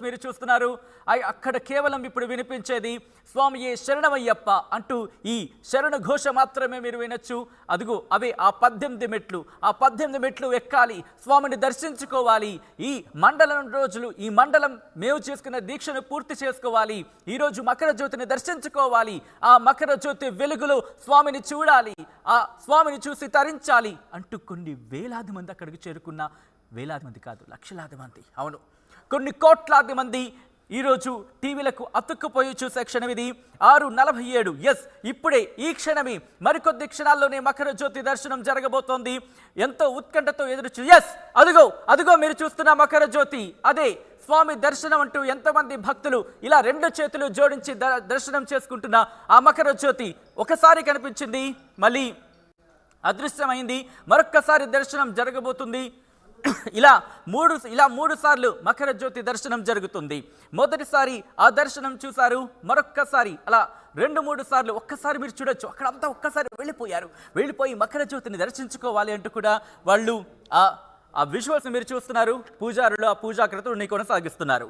మీరు చూస్తున్నారు అక్కడ కేవలం ఇప్పుడు వినిపించేది స్వామియే శరణమయ్యప్ప అంటూ ఈ శరణ ఘోష మాత్రమే మీరు వినొచ్చు. అదిగో అవే ఆ 18 మెట్లు. ఆ 18 మెట్లు ఎక్కాలి, స్వామిని దర్శించుకోవాలి. ఈ మండలం రోజులు, ఈ మండలం మేము చేసుకున్న దీక్షను పూర్తి చేసుకోవాలి. ఈరోజు మకర జ్యోతిని దర్శించుకోవాలి. ఆ మకర జ్యోతి వెలుగులో స్వామిని చూడాలి, ఆ స్వామిని చూసి తరించాలి అంటూ కొన్ని వేలాది మంది అక్కడికి చేరుకున్న, వేలాది మంది కాదు, లక్షలాది మంది, అవును కొన్ని కోట్లాది మంది ఈరోజు టీవీలకు అతుక్కుపోయి చూసే క్షణం ఇది. 6:47. ఎస్, ఇప్పుడే ఈ క్షణమే మరికొద్ది క్షణాల్లోనే మకర జ్యోతి దర్శనం జరగబోతోంది. ఎంతో ఉత్కంఠతో ఎదురు ఎస్ అదిగో అదిగో మీరు చూస్తున్న మకర జ్యోతి, అదే స్వామి దర్శనం అంటూ ఎంతమంది భక్తులు ఇలా 2 చేతులు జోడించి దర్శనం చేసుకుంటున్న ఆ మకర జ్యోతి ఒకసారి కనిపించింది, మళ్ళీ అదృశ్యమైంది. మరొక్కసారి దర్శనం జరగబోతుంది. ఇలా మూడు సార్లు మకర జ్యోతి దర్శనం జరుగుతుంది. మొదటిసారి ఆ దర్శనం చూశారు, మరొక్కసారి అలా 2-3 సార్లు ఒక్కసారి మీరు చూడొచ్చు. అక్కడంతా ఒక్కసారి వెళ్ళిపోయి మకర జ్యోతిని దర్శించుకోవాలి అంటూ కూడా వాళ్ళు ఆ విజువల్స్ మీరు చూస్తున్నారు. పూజారులు ఆ పూజా క్రతువుని కొనసాగిస్తున్నారు.